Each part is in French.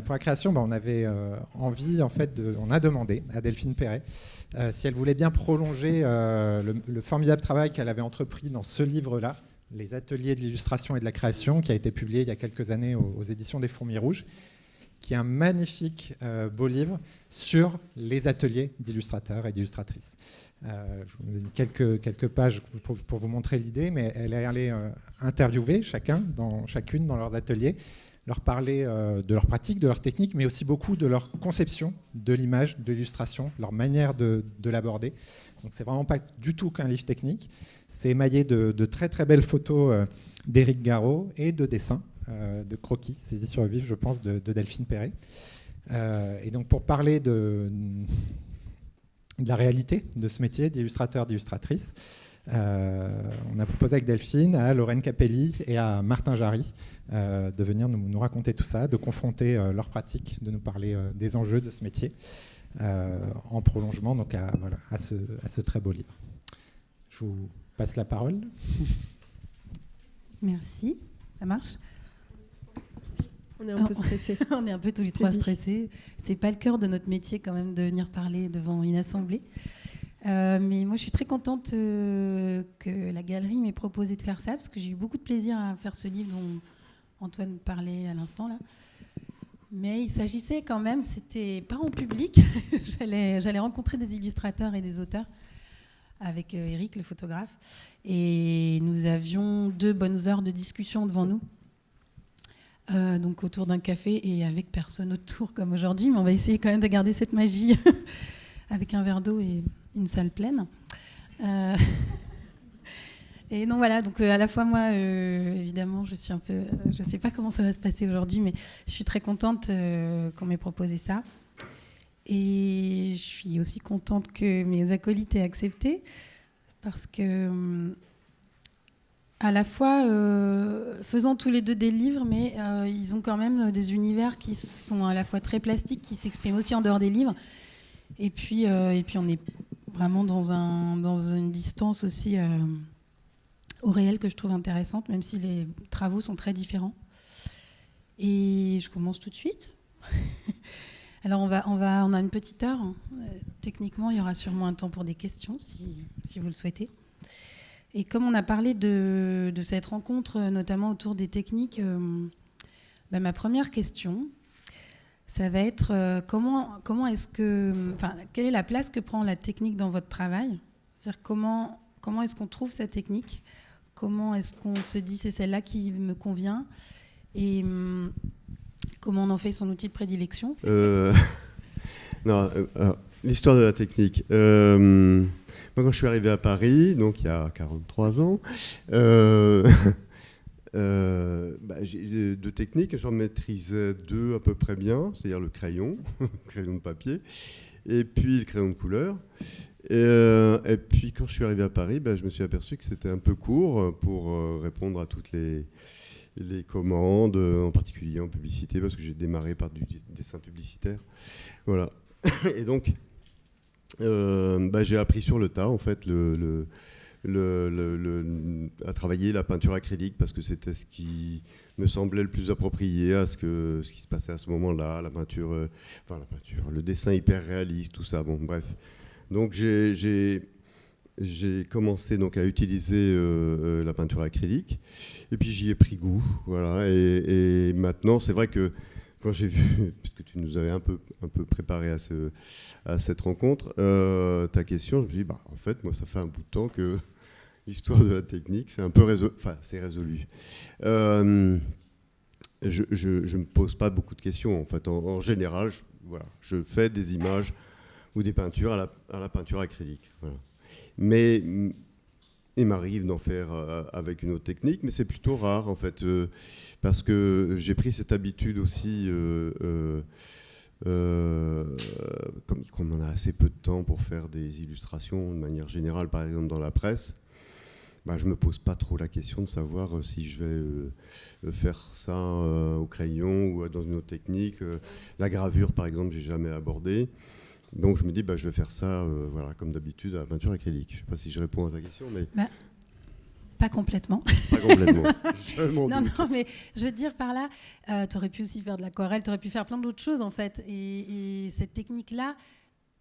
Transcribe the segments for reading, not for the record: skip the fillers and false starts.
Pour la création, on avait envie, en fait, on a demandé à Delphine Perret si elle voulait bien prolonger le formidable travail qu'elle avait entrepris dans ce livre-là, Les ateliers de l'illustration et de la création, qui a été publié il y a quelques années aux éditions des Fourmis Rouges, qui est un magnifique beau livre sur les ateliers d'illustrateurs et d'illustratrices. Je vous donne quelques pages pour vous montrer l'idée, mais elle est allée interviewer chacune dans leurs ateliers, leur parler de leur pratique, de leur technique, mais aussi beaucoup de leur conception de l'image, de l'illustration, leur manière de l'aborder. Donc c'est vraiment pas du tout qu'un livre technique. C'est émaillé de très très belles photos d'Éric Garot et de dessins, de croquis saisis sur le vif, je pense, de Delphine Perret. Et donc pour parler de la réalité de ce métier d'illustrateur, d'illustratrice, on a proposé avec Delphine à Lorraine Capelli et à Martin Jarry de venir nous raconter tout ça, de confronter leur pratique, de nous parler des enjeux de ce métier en prolongement donc à ce très beau livre. Je vous passe la parole. Merci, ça marche. On est un peu stressés. On est un peu tous les trois stressés. C'est pas le cœur de notre métier quand même de venir parler devant une assemblée. Mais moi, je suis très contente que la galerie m'ait proposé de faire ça, parce que j'ai eu beaucoup de plaisir à faire ce livre dont Antoine parlait à l'instant là. Mais il s'agissait quand même, c'était pas en public. J'allais rencontrer des illustrateurs et des auteurs avec Eric, le photographe, et nous avions 2 bonnes heures de discussion devant nous. Donc autour d'un café et avec personne autour comme aujourd'hui, mais on va essayer quand même de garder cette magie avec un verre d'eau et une salle pleine. Et non, voilà, donc à la fois moi, évidemment, je suis un peu, je sais pas comment ça va se passer aujourd'hui, mais je suis très contente qu'on m'ait proposé ça. Et je suis aussi contente que mes acolytes aient accepté, parce que à la fois, faisant tous les 2 des livres, mais ils ont quand même des univers qui sont à la fois très plastiques, qui s'expriment aussi en dehors des livres. Et puis on est vraiment dans une distance aussi au réel que je trouve intéressante, même si les travaux sont très différents. Et je commence tout de suite. Alors on a une petite heure. Techniquement, il y aura sûrement un temps pour des questions, si vous le souhaitez. Et comme on a parlé de cette rencontre, notamment autour des techniques, ma première question, ça va être comment est-ce que, quelle est la place que prend la technique dans votre travail ? C'est-à-dire comment est-ce qu'on trouve cette technique ? Comment est-ce qu'on se dit c'est celle-là qui me convient ? Et comment on en fait son outil de prédilection ? L'histoire de la technique. Moi, quand je suis arrivé à Paris, donc il y a 43 ans, j'ai 2 techniques, j'en maîtrisais 2 à peu près bien, c'est-à-dire le crayon, crayon de papier, et puis le crayon de couleur. Et puis quand je suis arrivé à Paris, je me suis aperçu que c'était un peu court pour répondre à toutes les commandes, en particulier en publicité, parce que j'ai démarré par du dessin publicitaire. Voilà. Et donc, j'ai appris sur le tas, en fait, à travailler la peinture acrylique, parce que c'était ce qui me semblait le plus approprié à ce qui se passait à ce moment-là, la peinture, le dessin hyper réaliste, tout ça, bon, bref. Donc j'ai commencé donc à utiliser la peinture acrylique, et puis j'y ai pris goût, voilà. Et maintenant, c'est vrai que quand j'ai vu, puisque tu nous avais un peu préparé à cette rencontre, ta question, je me suis dit, en fait, moi, ça fait un bout de temps que l'histoire de la technique, c'est un peu c'est résolu. Je me pose pas beaucoup de questions, en fait. En général, je fais des images ou des peintures à la peinture acrylique. Voilà. Mais il m'arrive d'en faire avec une autre technique, mais c'est plutôt rare, en fait, parce que j'ai pris cette habitude aussi, comme on a assez peu de temps pour faire des illustrations de manière générale, par exemple dans la presse, je ne me pose pas trop la question de savoir si je vais faire ça au crayon ou dans une autre technique. La gravure, par exemple, je n'ai jamais abordé. Donc je me dis, je vais faire ça, comme d'habitude, à la peinture acrylique. Je ne sais pas si je réponds à ta question, mais... Pas complètement. Pas complètement. Je m'en Non, doute. non, mais je veux dire par là, tu aurais pu aussi faire de l'aquarelle, tu aurais pu faire plein d'autres choses en fait. Et cette technique-là,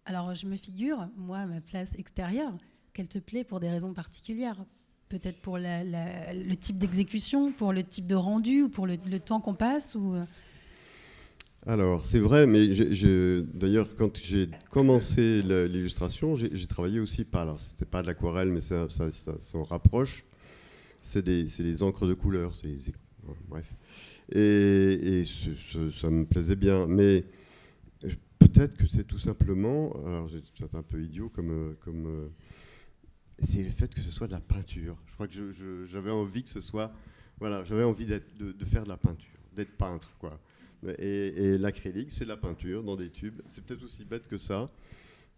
alors je me figure, moi, à ma place extérieure, qu'elle te plaît pour des raisons particulières. Peut-être pour le type d'exécution, pour le type de rendu, ou pour le temps qu'on passe. Ou... Alors, c'est vrai, mais d'ailleurs, quand j'ai commencé l'illustration, j'ai travaillé aussi pas. Alors, c'était pas de l'aquarelle, mais ça s'en rapproche. C'est les encres de couleur. Bref. Et ça me plaisait bien. Mais peut-être que c'est tout simplement. Alors, c'est peut-être un peu idiot comme c'est le fait que ce soit de la peinture. Je crois que j'avais envie que ce soit. Voilà, j'avais envie de faire de la peinture, d'être peintre, quoi. Et l'acrylique, c'est de la peinture dans des tubes. C'est peut-être aussi bête que ça.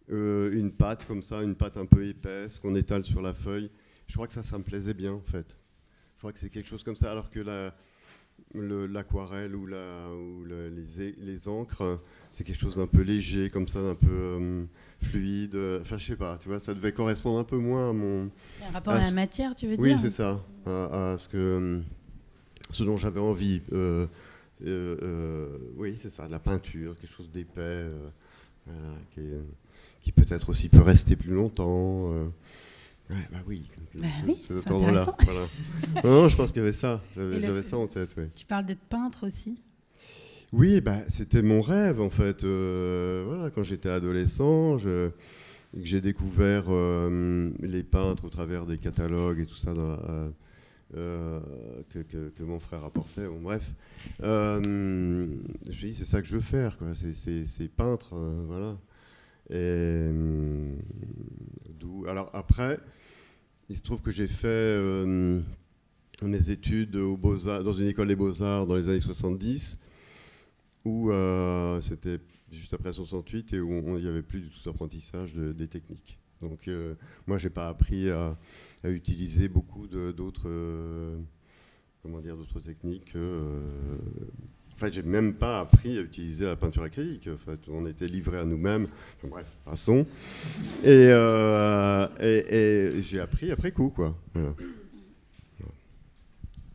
Une pâte comme ça, une pâte un peu épaisse qu'on étale sur la feuille. Je crois que ça me plaisait bien, en fait. Je crois que c'est quelque chose comme ça. Alors que l'aquarelle ou les encres, c'est quelque chose d'un peu léger, comme ça, d'un peu fluide. Enfin, je sais pas, tu vois, ça devait correspondre un peu moins à mon... Un rapport à la matière, tu veux dire ? Oui, c'est ça. À ce dont j'avais envie. Oui, c'est ça, de la peinture, quelque chose d'épais, voilà, qui peut-être aussi peut rester plus longtemps. Oui, c'est cet endroit-là. Voilà. Non, je pense qu'il y avait ça, j'avais ça en tête. Ouais. Tu parles d'être peintre aussi ? Oui, c'était mon rêve en fait. Voilà, quand j'étais adolescent, que j'ai découvert les peintres au travers des catalogues et tout ça que mon frère apportait. Bon, bref, je me suis dit c'est ça que je veux faire, quoi. C'est peintre, voilà. Et alors après, il se trouve que j'ai fait mes études aux Beaux-Arts, dans une école des Beaux-Arts dans les années 70, où c'était juste après 68 et où il n'y avait plus du tout d'apprentissage des techniques. Donc moi, j'ai pas appris à utiliser beaucoup d'autres techniques. En fait, j'ai même pas appris à utiliser la peinture acrylique. En fait, on était livrés à nous-mêmes. Enfin, bref, passons. Et j'ai appris après coup, quoi. Voilà.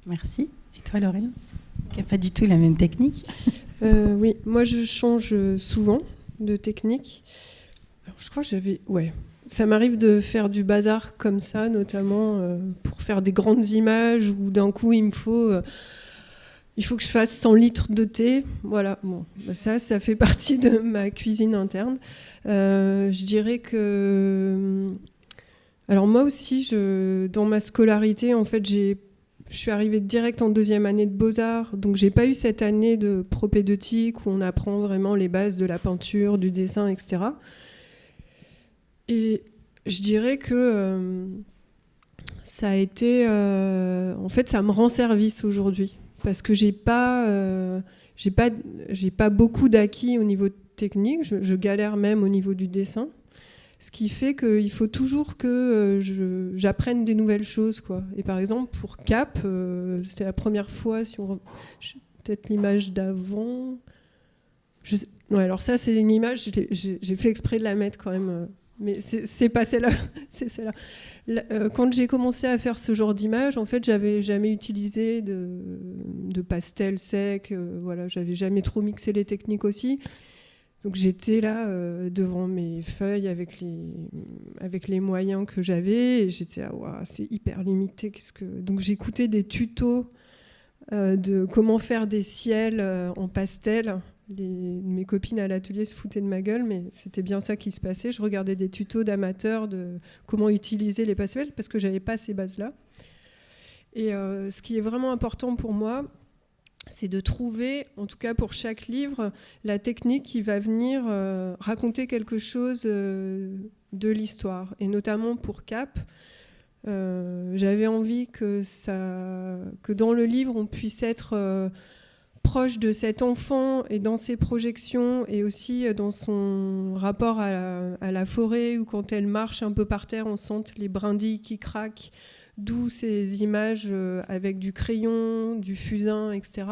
Merci. Et toi, Lorraine, qui n'a pas du tout la même technique ? Oui, moi je change souvent de technique. Alors, je crois que ça m'arrive de faire du bazar comme ça, notamment pour faire des grandes images où d'un coup il faut que je fasse 100 litres de thé. Voilà, bon, ça fait partie de ma cuisine interne. Je dirais que... Alors moi aussi, dans ma scolarité, en fait, je suis arrivée direct en deuxième année de Beaux-Arts, donc j'ai pas eu cette année de propédeutique où on apprend vraiment les bases de la peinture, du dessin, etc. Et je dirais que ça a été... en fait, ça me rend service aujourd'hui, parce que j'ai pas beaucoup d'acquis au niveau technique, je galère même au niveau du dessin. Ce qui fait qu'il faut toujours que j'apprenne des nouvelles choses, quoi. Et par exemple, pour Cap, c'était la première fois, peut-être l'image d'avant. Ouais, alors ça, c'est une image, j'ai fait exprès de la mettre quand même. Mais c'est pas celle-là, c'est celle-là. Quand j'ai commencé à faire ce genre d'image, en fait, j'avais jamais utilisé de pastel sec. Voilà, j'avais jamais trop mixé les techniques aussi. Donc j'étais là devant mes feuilles avec les moyens que j'avais et j'étais là, wow, c'est hyper limité. Donc j'écoutais des tutos de comment faire des ciels en pastel. Mes copines à l'atelier se foutaient de ma gueule, mais c'était bien ça qui se passait. Je regardais des tutos d'amateurs de comment utiliser les pastels parce que j'avais pas ces bases-là. Et ce qui est vraiment important pour moi, c'est de trouver, en tout cas pour chaque livre, la technique qui va venir raconter quelque chose de l'histoire. Et notamment pour Cap, j'avais envie que dans le livre, on puisse être proche de cet enfant et dans ses projections et aussi dans son rapport à la forêt où quand elle marche un peu par terre, on sent les brindilles qui craquent. D'où ces images avec du crayon, du fusain, etc.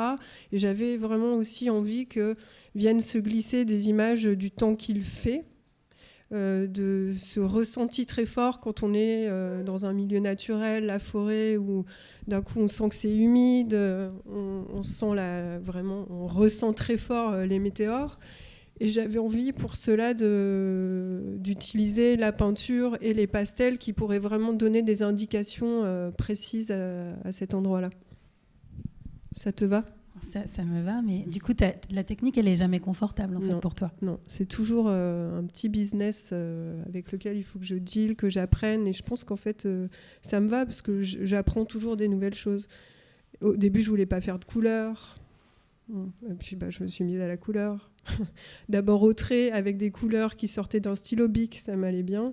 Et j'avais vraiment aussi envie que viennent se glisser des images du temps qu'il fait, de ce ressenti très fort quand on est dans un milieu naturel, la forêt, où d'un coup on sent que c'est humide, on sent vraiment, on ressent très fort les météores. Et j'avais envie pour cela d'utiliser la peinture et les pastels qui pourraient vraiment donner des indications précises à cet endroit-là. Ça te va ? Ça me va, mais du coup, la technique, elle n'est jamais confortable en fait, pour toi. Non, c'est toujours un petit business avec lequel il faut que je deal, que j'apprenne. Et je pense qu'en fait, ça me va parce que j'apprends toujours des nouvelles choses. Au début, je ne voulais pas faire de couleurs. Et puis, je me suis mise à la couleur. D'abord au trait, avec des couleurs qui sortaient d'un stylo Bic, ça m'allait bien.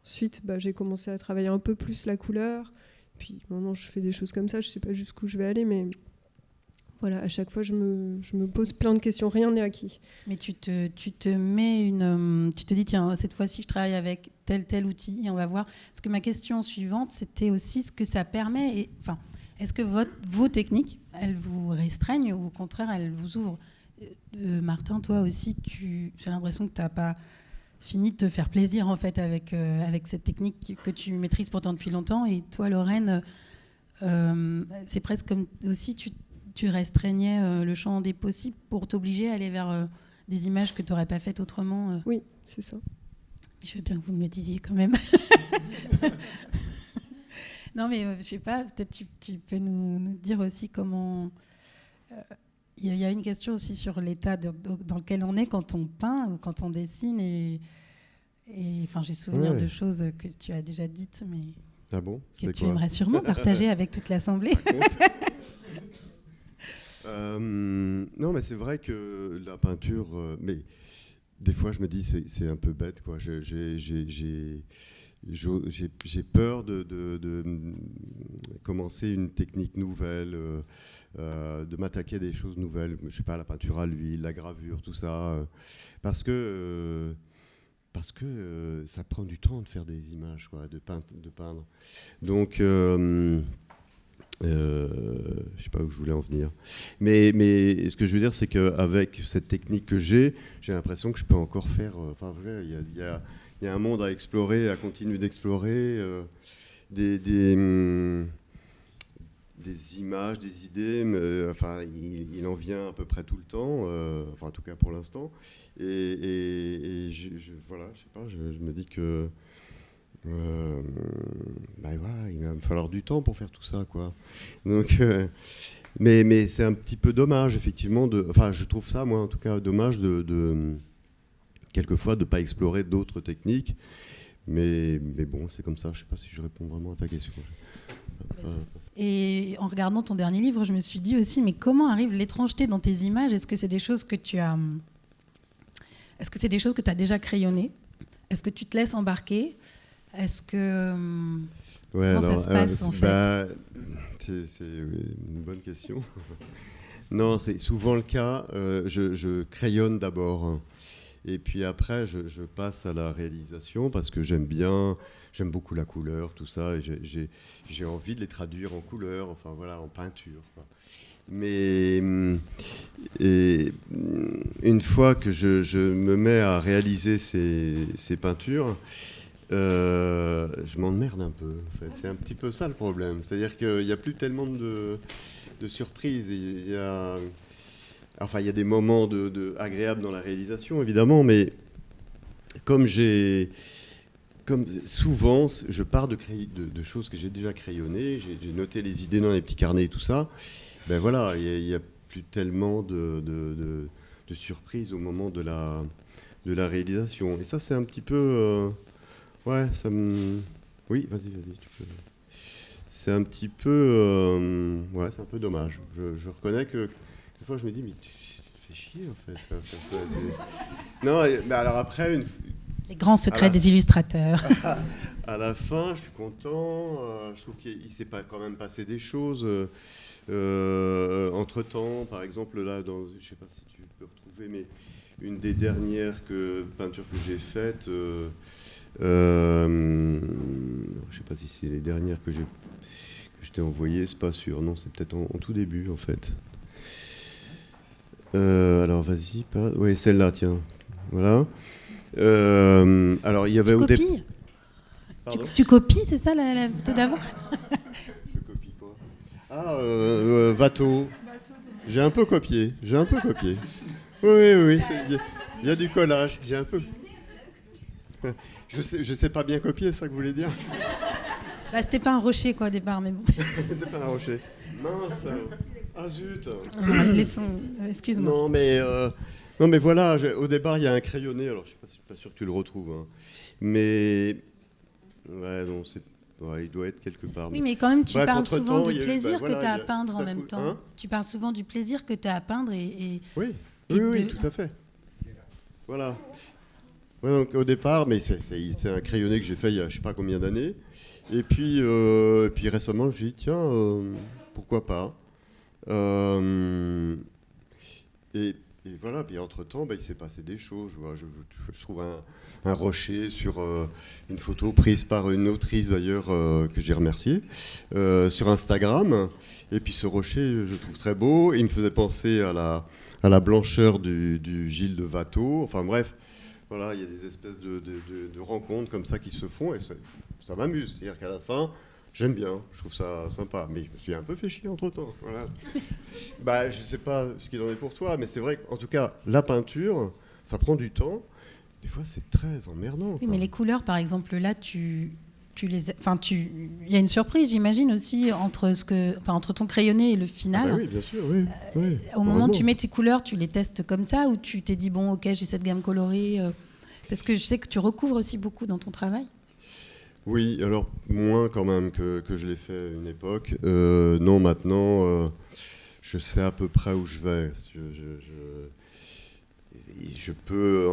Ensuite, j'ai commencé à travailler un peu plus la couleur. Puis maintenant, je fais des choses comme ça. Je ne sais pas jusqu'où je vais aller, mais... Voilà, à chaque fois, je me pose plein de questions. Rien n'est acquis. Mais tu te mets tu te dis, tiens, cette fois-ci, je travaille avec tel outil et on va voir. Parce que ma question suivante, c'était aussi ce que ça permet. Enfin, est-ce que vos techniques, elles vous restreignent ou au contraire, elles vous ouvrent ? Martin, toi aussi, j'ai l'impression que tu n'as pas fini de te faire plaisir en fait avec cette technique que tu maîtrises pourtant depuis longtemps. Et toi, Lorraine, c'est presque comme aussi tu restreignais le champ des possibles pour t'obliger à aller vers des images que tu n'aurais pas faites autrement. Oui, c'est ça. Je veux bien que vous me le disiez quand même. Non, mais je sais pas, peut-être tu peux nous dire aussi comment... Il y a une question aussi sur l'état dans lequel on est quand on peint ou quand on dessine. Et enfin, j'ai souvenir de choses que tu as déjà dites, mais ah bon, que tu aimerais sûrement partager avec toute l'Assemblée. Non, mais c'est vrai que la peinture... mais des fois, je me dis, c'est un peu bête, quoi. J'ai peur de commencer une technique nouvelle, de m'attaquer à des choses nouvelles. Je sais pas, la peinture à l'huile, la gravure, tout ça. Parce que ça prend du temps de faire des images, quoi, de peindre. Donc... je sais pas où je voulais en venir, mais ce que je veux dire, c'est qu'avec cette technique que j'ai l'impression que je peux encore faire. Enfin, il y a un monde à explorer, à continuer d'explorer, des images, des idées. Mais, enfin, il en vient à peu près tout le temps, enfin en tout cas pour l'instant. Et voilà, je sais pas, je me dis que. Voilà, il va me falloir du temps pour faire tout ça, quoi. Donc, mais c'est un petit peu dommage, effectivement. Enfin, je trouve ça, moi, en tout cas, dommage quelquefois de ne pas explorer d'autres techniques. Mais bon, c'est comme ça. Je ne sais pas si je réponds vraiment à ta question. Et en regardant ton dernier livre, je me suis dit aussi, mais comment arrive l'étrangeté dans tes images ? Est-ce que c'est des choses que tu as déjà crayonnées ? Est-ce que tu te laisses embarquer ? Est-ce que... comment ça se passe, en fait ? C'est une bonne question. Non, c'est souvent le cas. Je crayonne d'abord. Et puis après, je passe à la réalisation parce que j'aime beaucoup la couleur, tout ça. Et j'ai envie de les traduire en couleur, enfin voilà, en peinture, quoi. Mais une fois que je me mets à réaliser ces peintures... je m'emmerde un peu, en fait. C'est un petit peu ça le problème. C'est-à-dire qu'il n'y a plus tellement de surprises. Il y a des moments agréables dans la réalisation, évidemment, mais comme souvent, je pars de choses que j'ai déjà crayonnées, j'ai noté les idées dans les petits carnets et tout ça, ben voilà, il n'y a plus tellement de surprises au moment de la réalisation. Et ça, c'est un petit peu... ouais, oui, vas-y, tu peux. C'est un petit peu... ouais, c'est un peu dommage. Je reconnais que des fois, je me dis, mais tu fais chier, en fait. Non, mais alors après... Les grands secrets des illustrateurs. À la fin, je suis content. Je trouve qu'il s'est quand même passé des choses. Entre-temps, par exemple, là, je ne sais pas si tu peux retrouver, mais une des dernières peintures que j'ai faites... je ne sais pas si c'est les dernières que je t'ai envoyées, c'est pas sûr. Non, c'est peut-être en tout début, en fait. Alors, vas-y. Oui, celle-là, tiens. Voilà. Alors, il y avait Tu au départ. copies Pardon ? tu copies, c'est ça la photo d'avant? Je copie quoi ? Ah, Watteau. J'ai un peu copié. Oui. Il y a du collage. J'ai un peu. Je sais pas bien copier, c'est ça que vous voulez dire ? Bah, c'était pas un rocher quoi au départ, mais bon. C'était pas un rocher. Mince. Ah zut. Laissons. Excuse-moi. Non mais voilà, au départ il y a un crayonné, alors je suis pas sûr que tu le retrouves, hein. Mais ouais, non, il doit être quelque part. Oui, mais quand même, tu Bref, parles souvent du il y a eu, plaisir voilà, que tu as à peindre en tout à même coup, temps. hein ? Tu parles souvent du plaisir que tu as à peindre Oui, et tout à fait. Voilà. Ouais, donc au départ, mais c'est un crayonné que j'ai fait il y a je sais pas combien d'années. Et puis récemment, je me suis dit, tiens, pourquoi pas. Et voilà, puis entre-temps, il s'est passé des choses. Je trouve un rocher sur une photo prise par une autrice d'ailleurs que j'ai remerciée sur Instagram. Et puis ce rocher, je le trouve très beau. Il me faisait penser à la blancheur du Gilles de Watteau. Enfin bref, voilà, il y a des espèces de rencontres comme ça qui se font et ça m'amuse. C'est-à-dire qu'à la fin, j'aime bien, je trouve ça sympa. Mais je me suis un peu fait chier entre-temps. Voilà. Je sais pas ce qu'il en est pour toi, mais c'est vrai qu'en tout cas, la peinture, ça prend du temps. Des fois, c'est très emmerdant. Oui, mais les couleurs, par exemple, là, il y a une surprise, j'imagine aussi entre ton crayonné et le final. Oui, bien sûr, oui. Au moment où tu mets tes couleurs, tu les testes comme ça ou tu t'es dit bon, ok, j'ai cette gamme colorée parce que je sais que tu recouvres aussi beaucoup dans ton travail. Oui, alors moins quand même que je l'ai fait à une époque. Non, maintenant, je sais à peu près où je vais. Je peux,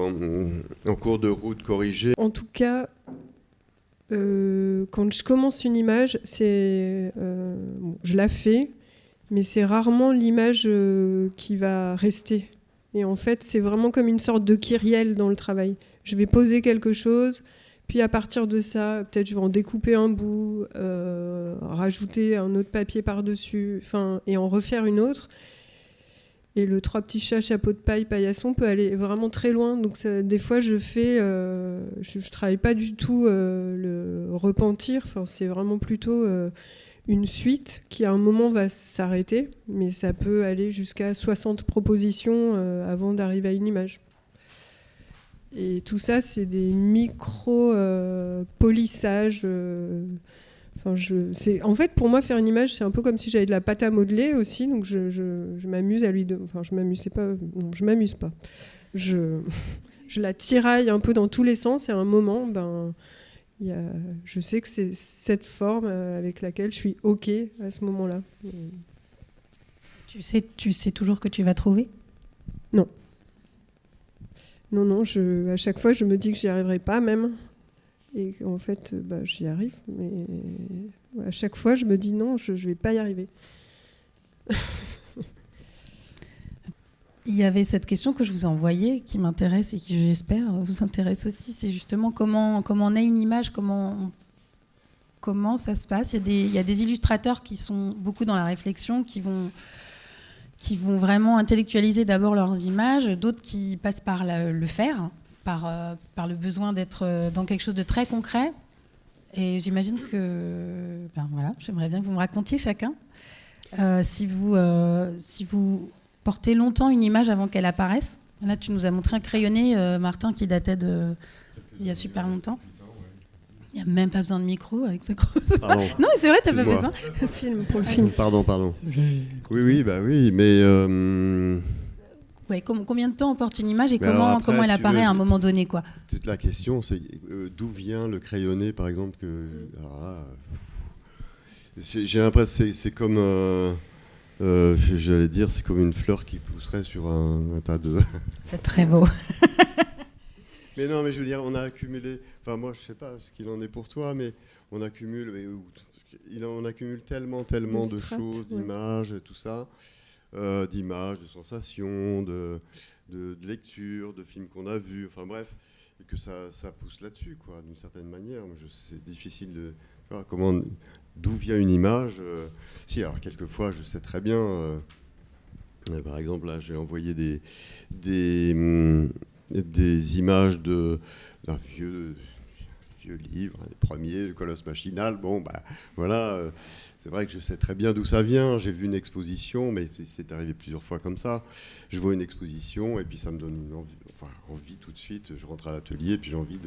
en cours de route, corriger. En tout cas, quand je commence une image, je la fais, mais c'est rarement l'image qui va rester. Et en fait, c'est vraiment comme une sorte de kyrielle dans le travail. Je vais poser quelque chose, puis à partir de ça, peut-être je vais en découper un bout, rajouter un autre papier par-dessus, et en refaire une autre. Et le 3 petits chats, chapeau de paille, paillasson peut aller vraiment très loin. Donc des fois, je travaille pas du tout le repentir. C'est vraiment plutôt une suite qui à un moment va s'arrêter, mais ça peut aller jusqu'à 60 propositions avant d'arriver à une image. Et tout ça, c'est des micro-polissages. En fait, pour moi, faire une image, c'est un peu comme si j'avais de la pâte à modeler aussi. Donc, je m'amuse à lui... je m'amuse, c'est pas... Non, je m'amuse pas. Je la tiraille un peu dans tous les sens. Et à un moment, je sais que c'est cette forme avec laquelle je suis OK à ce moment-là. Tu sais toujours que tu vas trouver ? Non. Non, à chaque fois, je me dis que j'y arriverai pas même. Et en fait, j'y arrive. Mais à chaque fois, je me dis non, je vais pas y arriver. Il y avait cette question que je vous ai envoyée qui m'intéresse et qui, j'espère, vous intéresse aussi. C'est justement comment on a une image, comment ça se passe. Il y a des illustrateurs qui sont beaucoup dans la réflexion, qui vont vraiment intellectualiser d'abord leurs images, d'autres qui passent par le faire, par le besoin d'être dans quelque chose de très concret. Et j'imagine que... j'aimerais bien que vous me racontiez chacun. Si vous portez longtemps une image avant qu'elle apparaisse. Là, tu nous as montré un crayonné, Martin, qui datait il y a super longtemps. Il n'y a même pas besoin de micro avec ce gros... Non, mais c'est vrai, tu n'as pas besoin. Un film pour le film. Pardon. Oui, mais... Ouais, combien de temps on porte une image et mais alors comment elle apparaît à un moment donné, quoi. La question, c'est d'où vient le crayonné, par exemple j'ai l'impression que c'est comme... j'allais dire, c'est comme une fleur qui pousserait sur un tas de... C'est très beau. Mais non, mais je veux dire, on a accumulé... Enfin, moi, je sais pas ce qu'il en est pour toi, mais on accumule tellement de choses, d'images, tout ça, d'images, de sensations, de lectures, de films qu'on a vus, enfin bref, et que ça pousse là-dessus, quoi, d'une certaine manière. C'est difficile de... D'où vient une image Si, alors quelquefois, je sais très bien... par exemple, là, j'ai envoyé des images d'un vieux livre, les premiers, le Colosse machinal. Bon, voilà, c'est vrai que je sais très bien d'où ça vient. J'ai vu une exposition, mais c'est arrivé plusieurs fois comme ça. Je vois une exposition et puis ça me donne envie tout de suite. Je rentre à l'atelier et puis j'ai envie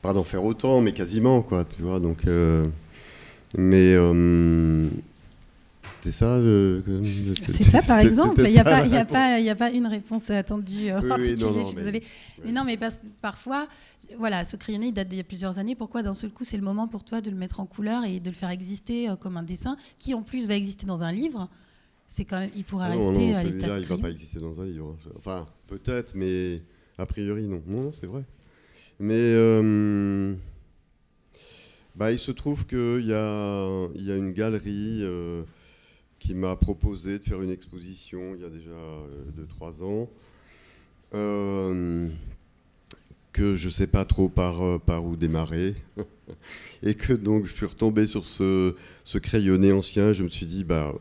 pas d'en faire autant, mais quasiment, quoi, tu vois. Donc, c'est ça. C'est ça, par exemple. Il n'y a pas une réponse attendue en particulier. Non, je suis désolée. Mais non, mais parfois, voilà, ce crayonné, il date d'il y a plusieurs années. Pourquoi d'un seul coup, c'est le moment pour toi de le mettre en couleur et de le faire exister comme un dessin qui, en plus, va exister dans un livre? C'est quand même, il pourra rester à l'état de il ne va pas exister dans un livre. Enfin, peut-être, mais a priori, non. Non, c'est vrai. Mais il se trouve qu'il y a une galerie qui m'a proposé de faire une exposition il y a déjà 2-3 ans, que je ne sais pas trop par où démarrer, et que donc je suis retombé sur ce crayonné ancien. Je me suis dit, voilà,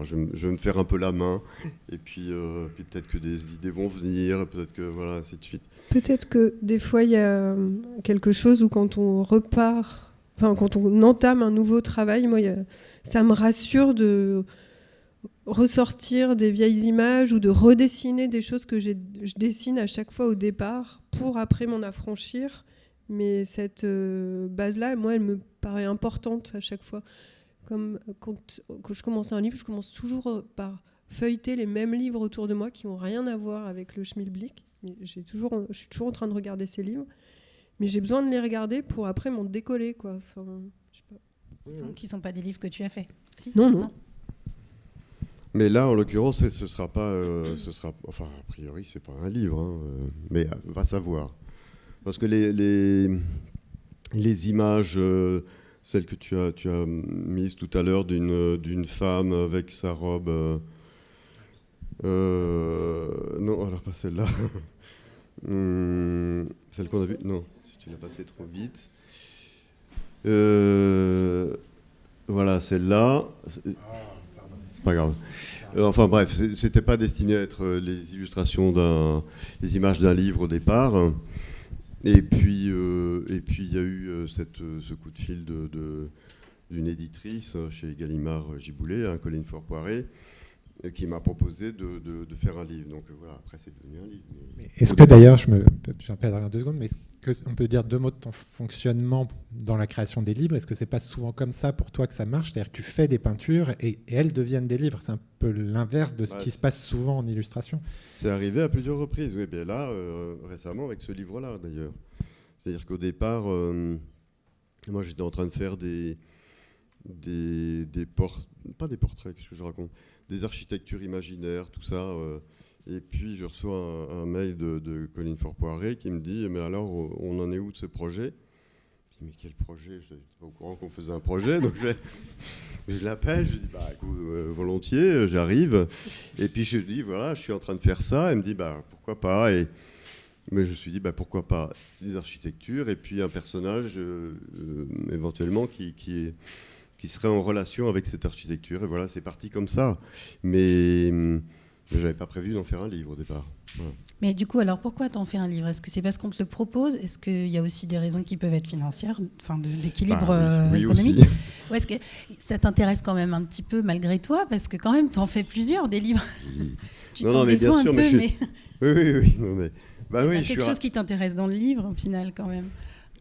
je vais me faire un peu la main, et puis peut-être que des idées vont venir, peut-être que voilà, ainsi de suite. Peut-être que des fois il y a quelque chose où quand on repart, quand on entame un nouveau travail, moi ça me rassure de ressortir des vieilles images ou de redessiner des choses que je dessine à chaque fois au départ pour après m'en affranchir. Mais cette base-là, moi, elle me paraît importante à chaque fois. Comme quand je commence un livre, je commence toujours par feuilleter les mêmes livres autour de moi qui n'ont rien à voir avec le schmilblick. Je suis toujours en train de regarder ces livres, mais j'ai besoin de les regarder pour après m'en décoller, quoi. Enfin, je sais pas. Qui ne sont pas des livres que tu as faits. Si. Non. Mais là, en l'occurrence, ce sera pas, enfin, a priori, c'est pas un livre, hein, mais va savoir. Parce que les images, celles que tu as mises tout à l'heure d'une femme avec sa robe, non, alors pas celle-là, celle qu'on a vue, non, tu l'as passée trop vite. Voilà, celle-là. Pas grave. Enfin bref, c'était pas destiné à être les illustrations les images d'un livre au départ. Et puis il y a eu ce coup de fil d'une éditrice chez Gallimard Giboulet, Colline Faure-Poiré, qui m'a proposé de faire un livre. Donc voilà, après c'est devenu un livre. Est-ce que d'ailleurs, j'en perdrai 2 secondes, mais est-ce qu'on peut dire 2 mots de ton fonctionnement dans la création des livres? Est-ce que c'est pas souvent comme ça pour toi que ça marche? C'est-à-dire que tu fais des peintures et elles deviennent des livres. C'est un peu l'inverse de ce qui se passe souvent en illustration. C'est arrivé à plusieurs reprises, oui. Bien là, récemment, avec ce livre-là, d'ailleurs. C'est-à-dire qu'au départ, moi j'étais en train de faire pas des portraits, qu'est-ce que je raconte, des architectures imaginaires, tout ça. Et puis je reçois un mail de Colline Faure-Poiré qui me dit « Mais alors, on en est où de ce projet ?» Je dis « Mais quel projet ? Je n'étais pas au courant qu'on faisait un projet. » Donc je l'appelle, je lui dis « Écoute, volontiers, j'arrive. » Et puis je lui dis « Voilà, je suis en train de faire ça. » Elle me dit « Pourquoi pas ?» Mais je me suis dit pourquoi pas des architectures et puis un personnage éventuellement qui serait en relation avec cette architecture. Et voilà, c'est parti comme ça. Mais je n'avais pas prévu d'en faire un livre au départ. Voilà. Mais du coup, alors pourquoi t'en fais un livre? Est-ce que c'est parce qu'on te le propose? Est-ce qu'il y a aussi des raisons qui peuvent être financières, enfin d'équilibre économique? Ou est-ce que ça t'intéresse quand même un petit peu malgré toi? Parce que quand même, t'en fais plusieurs des livres. Tu t'en défends un peu, mais... Oui. Non, mais... il y a quelque chose qui t'intéresse dans le livre, au final, quand même.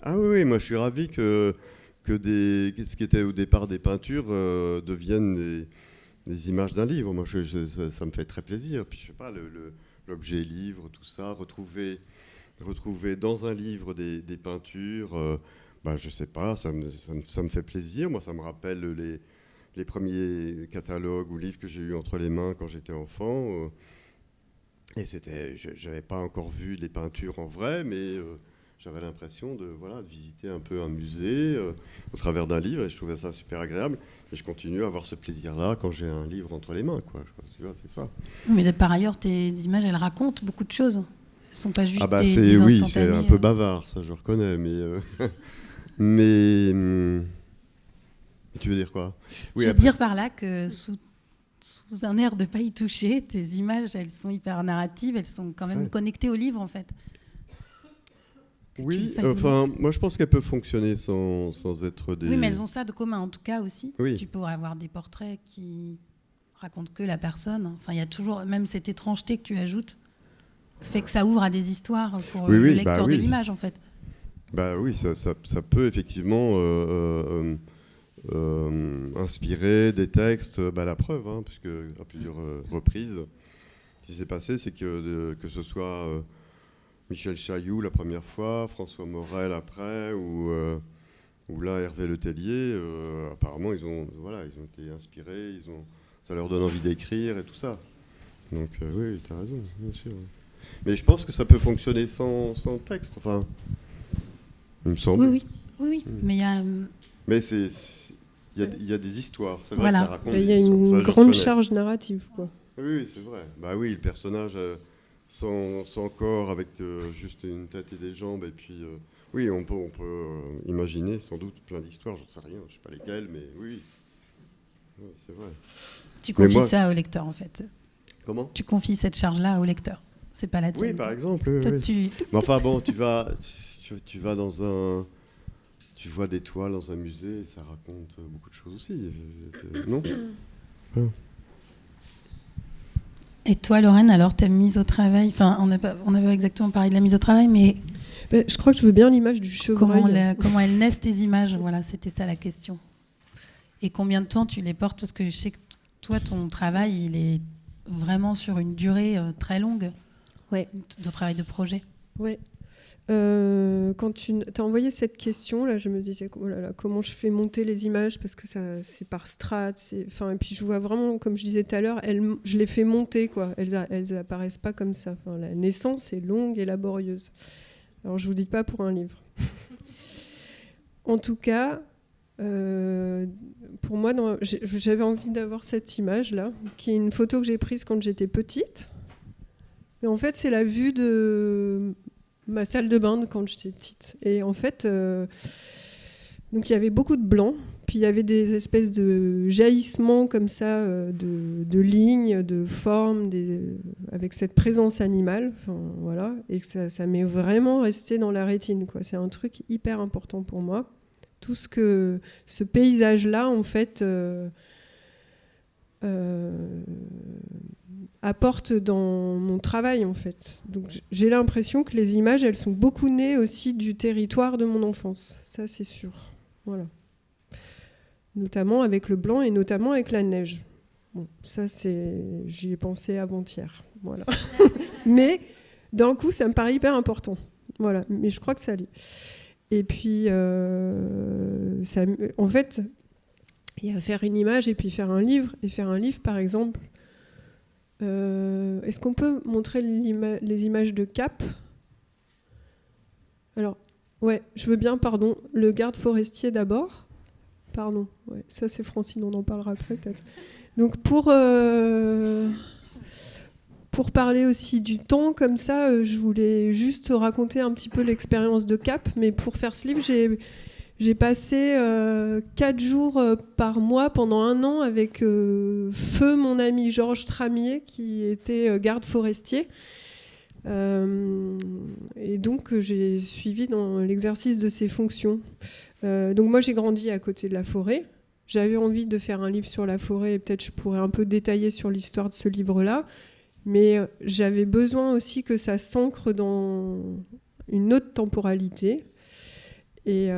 Ah oui, moi je suis ravi que ce qui était au départ des peintures deviennent des images d'un livre. Moi, ça me fait très plaisir. Puis je sais pas, l'objet livre, tout ça, retrouver dans un livre des peintures, je sais pas, ça me fait plaisir. Moi, ça me rappelle les premiers catalogues ou livres que j'ai eu entre les mains quand j'étais enfant. Et j'avais pas encore vu les peintures en vrai, mais j'avais l'impression de visiter un peu un musée au travers d'un livre, et je trouvais ça super agréable. Et je continue à avoir ce plaisir-là quand j'ai un livre entre les mains, quoi. Tu vois, c'est ça. Mais par ailleurs, tes images, elles racontent beaucoup de choses. Elles ne sont pas juste des oui, instantanés. C'est un peu bavard, ça je reconnais, mais tu veux dire quoi? Je veux dire par là que sous sous un air de pas y toucher. Tes images, elles sont hyper narratives, elles sont quand même connectées au livre en fait. Oui, enfin, moi je pense qu'elles peuvent fonctionner sans être des... Oui, mais elles ont ça de commun en tout cas aussi. Oui. Tu pourrais avoir des portraits qui racontent que la personne. Enfin, il y a toujours, même cette étrangeté que tu ajoutes, fait que ça ouvre à des histoires pour le lecteur de l'image en fait. Bah oui, ça peut effectivement inspirer des textes. La preuve, hein, puisque à plusieurs reprises, ce qui s'est passé, c'est que ce soit Michel Chailloux la première fois, François Morel après, ou là Hervé Letellier, apparemment ils ont été inspirés, ça leur donne envie d'écrire et tout ça. Donc oui, tu as raison, bien sûr. Mais je pense que ça peut fonctionner sans texte, enfin, il me semble. Oui. Mais il y a... Mais il y a des histoires, c'est vrai que ça raconte des histoires. Il y a une grande charge narrative, quoi. Oui, c'est vrai. Bah oui, le personnage sans corps, avec juste une tête et des jambes, et puis oui, on peut imaginer sans doute plein d'histoires, j'en sais rien, je sais pas lesquelles, mais oui, c'est vrai. Tu confies ça au lecteur en fait. Comment ? Tu confies cette charge-là au lecteur. C'est pas la tienne. Oui, par exemple. Toi, oui. Mais enfin bon, tu vas tu vois des toiles dans un musée, et ça raconte beaucoup de choses aussi, non ? Et toi, Lorraine, alors ta mise au travail, enfin, on n'a pas exactement parlé de la mise au travail, mais je crois que je veux bien l'image du chevreuil. Comment elles naissent tes images ? Voilà, c'était ça la question. Et combien de temps tu les portes ? Parce que je sais que toi, ton travail, il est vraiment sur une durée très longue de travail de projet. Ouais. Quand tu t'as envoyé cette question, là, je me disais comment je fais monter les images, parce que c'est par strates. Et puis je vois vraiment, comme je disais tout à l'heure, je les fais monter, quoi. Elles apparaissent pas comme ça. Enfin, la naissance est longue et laborieuse. Alors je vous dis pas pour un livre. En tout cas, pour moi, j'avais envie d'avoir cette image-là, qui est une photo que j'ai prise quand j'étais petite. Et en fait, c'est la vue de ma salle de bain quand j'étais petite. Et en fait, donc il y avait beaucoup de blanc, puis il y avait des espèces de jaillissements comme ça, de lignes, de formes, avec cette présence animale. Enfin, voilà, et que ça m'est vraiment resté dans la rétine, quoi. C'est un truc hyper important pour moi. Tout ce paysage-là, en fait, apporte dans mon travail, en fait. Donc j'ai l'impression que les images, elles sont beaucoup nées aussi du territoire de mon enfance. Ça, c'est sûr. Voilà. Notamment avec le blanc et notamment avec la neige. Bon, ça, j'y ai pensé avant-hier. Voilà. Mais d'un coup, ça me paraît hyper important. Voilà. Mais je crois que ça l'est. Et puis, en fait, il y a faire une image et puis faire un livre. Et faire un livre, par exemple, est-ce qu'on peut montrer les images de Cap ? Alors, ouais, je veux bien, pardon, le garde forestier d'abord. Pardon, ouais, ça c'est Francine, on en parlera après peut-être. Donc pour parler aussi du temps, comme ça, je voulais juste raconter un petit peu l'expérience de Cap, mais pour faire ce livre, j'ai passé 4 jours par mois pendant 1 an avec Feu, mon ami Georges Tramier, qui était garde forestier. Et donc j'ai suivi dans l'exercice de ses fonctions. Donc moi j'ai grandi à côté de la forêt. J'avais envie de faire un livre sur la forêt, et peut-être je pourrais un peu détailler sur l'histoire de ce livre-là. Mais j'avais besoin aussi que ça s'ancre dans une autre temporalité. Et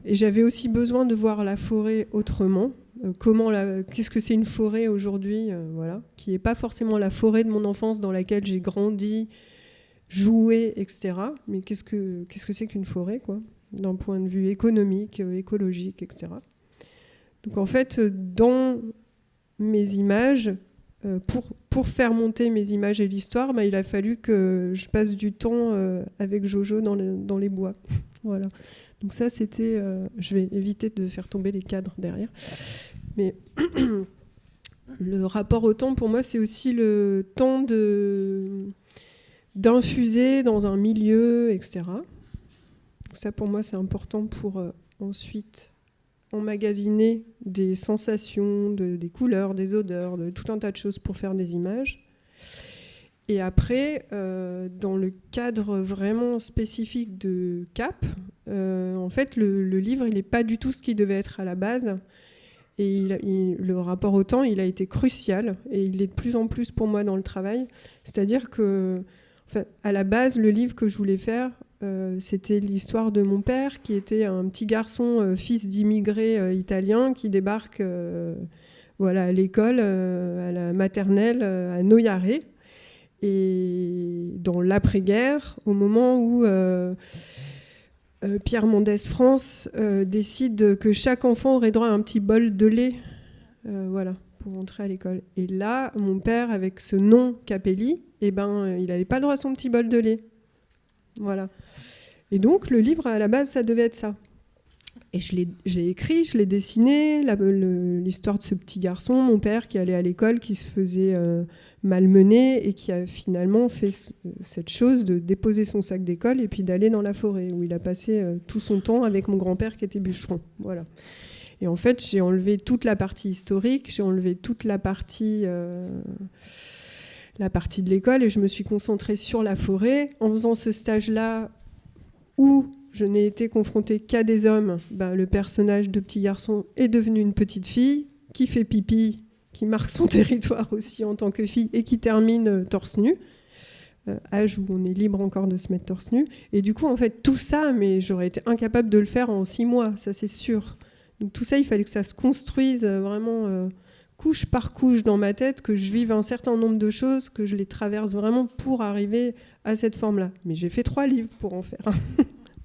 j'avais aussi besoin de voir la forêt autrement. Qu'est-ce que c'est une forêt aujourd'hui, voilà, qui n'est pas forcément la forêt de mon enfance dans laquelle j'ai grandi, joué, etc. Mais qu'est-ce que c'est qu'une forêt, quoi, d'un point de vue économique, écologique, etc. Donc en fait, dans mes images, pour faire monter mes images et l'histoire, il a fallu que je passe du temps avec Jojo dans les bois. Voilà. Donc ça, c'était... je vais éviter de faire tomber les cadres derrière. Mais le rapport au temps, pour moi, c'est aussi le temps d'infuser dans un milieu, etc. Donc ça, pour moi, c'est important pour ensuite emmagasiner des sensations, des couleurs, des odeurs, de tout un tas de choses pour faire des images. Et après, dans le cadre vraiment spécifique de Cap, en fait, le livre, il n'est pas du tout ce qu'il devait être à la base. Et le rapport au temps, il a été crucial. Et il est de plus en plus pour moi dans le travail. C'est-à-dire que, enfin, à la base, le livre que je voulais faire, c'était l'histoire de mon père, qui était un petit garçon, fils d'immigrés italiens, qui débarque à l'école, à la maternelle, à Noyaré. Et dans l'après-guerre, au moment où Pierre Mendès France décide que chaque enfant aurait droit à un petit bol de lait pour entrer à l'école. Et là, mon père, avec ce nom Capelli, il n'avait pas le droit à son petit bol de lait. Voilà. Et donc, le livre, à la base, ça devait être ça. Et je l'ai écrit, je l'ai dessiné, l'histoire de ce petit garçon, mon père qui allait à l'école, qui se faisait malmener et qui a finalement fait cette chose de déposer son sac d'école et puis d'aller dans la forêt où il a passé tout son temps avec mon grand-père qui était bûcheron. Voilà. Et en fait, j'ai enlevé toute la partie historique, j'ai enlevé toute la partie de l'école et je me suis concentrée sur la forêt. En faisant ce stage-là où je n'ai été confrontée qu'à des hommes, le personnage de petit garçon est devenu une petite fille qui fait pipi, qui marque son territoire aussi en tant que fille et qui termine torse nu, âge où on est libre encore de se mettre torse nu. Et du coup, en fait, tout ça, mais j'aurais été incapable de le faire en 6 mois, ça c'est sûr. Donc tout ça, il fallait que ça se construise vraiment couche par couche dans ma tête, que je vive un certain nombre de choses, que je les traverse vraiment pour arriver à cette forme-là. Mais j'ai fait 3 livres pour en faire.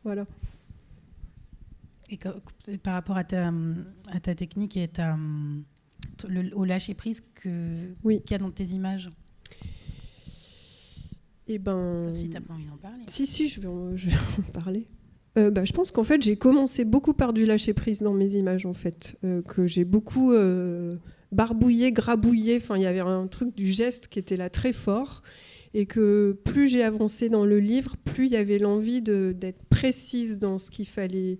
Voilà. Et par rapport à ta technique et au lâcher-prise qu'il y a dans tes images, sauf si tu n'as pas envie d'en parler. Si, je vais en parler. Je pense qu'en fait, j'ai commencé beaucoup par du lâcher-prise dans mes images, en fait. Que j'ai beaucoup barbouillé, grabouillé. Enfin, il y avait un truc du geste qui était là très fort. Et que plus j'ai avancé dans le livre, plus il y avait l'envie d'être précise dans ce qu'il fallait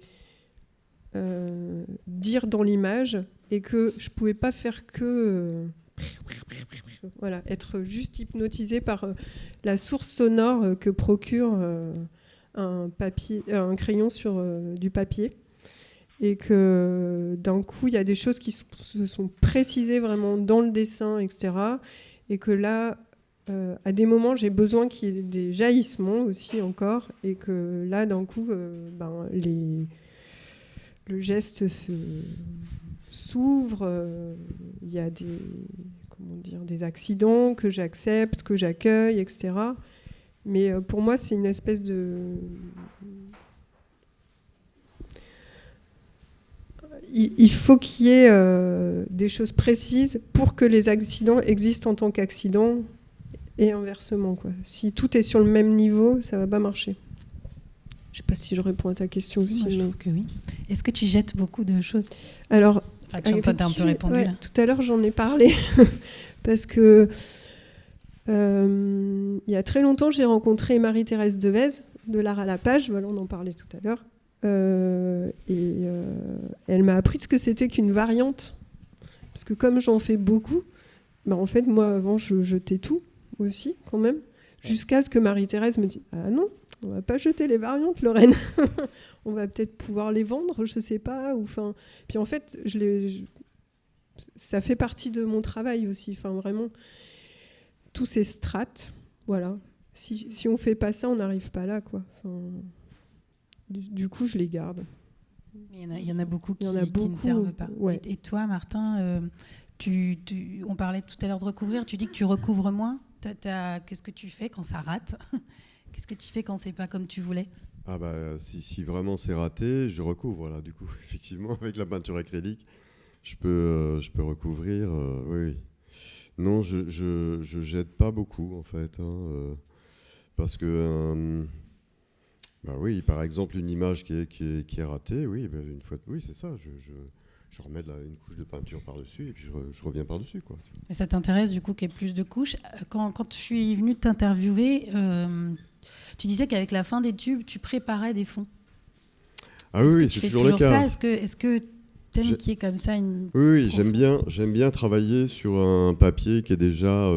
dire dans l'image, et que je ne pouvais pas faire que être juste hypnotisée par la source sonore que procure un crayon sur du papier. Et que d'un coup, il y a des choses qui se sont précisées vraiment dans le dessin, etc. Et que là, à des moments, j'ai besoin qu'il y ait des jaillissements aussi encore, et que là, d'un coup, le geste s'ouvre, il y a des accidents que j'accepte, que j'accueille, etc. Mais pour moi, c'est une espèce de... Il faut qu'il y ait des choses précises pour que les accidents existent en tant qu'accidents, et inversement, quoi. Si tout est sur le même niveau, ça ne va pas marcher. Je ne sais pas si je réponds à ta question aussi. Moi, je trouve que oui. Est-ce que tu jettes beaucoup de choses ? Alors, toi, tu as un peu répondu là. Tout à l'heure, j'en ai parlé. Parce que il y a très longtemps, j'ai rencontré Marie-Thérèse Devez, de l'art à la page. Voilà, on en parlait tout à l'heure. Elle m'a appris ce que c'était qu'une variante. Parce que comme j'en fais beaucoup, en fait, moi, avant, je jetais tout aussi, quand même. Jusqu'à ce que Marie-Thérèse me dise « Ah non, on va pas jeter les variantes, Lorraine. On va peut-être pouvoir les vendre, je sais pas. » Puis en fait, ça fait partie de mon travail aussi. Enfin, vraiment, tous ces strates, voilà. Si on fait pas ça, on n'arrive pas là, quoi. Enfin, du coup, je les garde. Il y en a beaucoup qui ne servent pas. Ouais. Et toi, Martin, on parlait tout à l'heure de recouvrir. Tu dis que tu recouvres moins. Qu'est-ce que tu fais quand ça rate ? Qu'est-ce que tu fais quand c'est pas comme tu voulais ? Si vraiment c'est raté, je recouvre là. Du coup, effectivement, avec la peinture acrylique, je peux recouvrir. Oui. Non, je jette pas beaucoup en fait, parce que oui, par exemple une image qui est ratée, oui, une fois, oui, c'est ça. Je remets une couche de peinture par-dessus et puis je reviens par-dessus, quoi. Et ça t'intéresse du coup qu'il y ait plus de couches ? Quand je suis venue t'interviewer, tu disais qu'avec la fin des tubes, tu préparais des fonds. Ah oui, c'est toujours le cas. Est-ce que t'aimes qu'il y ait comme ça une... Oui, j'aime bien travailler sur un papier qui est déjà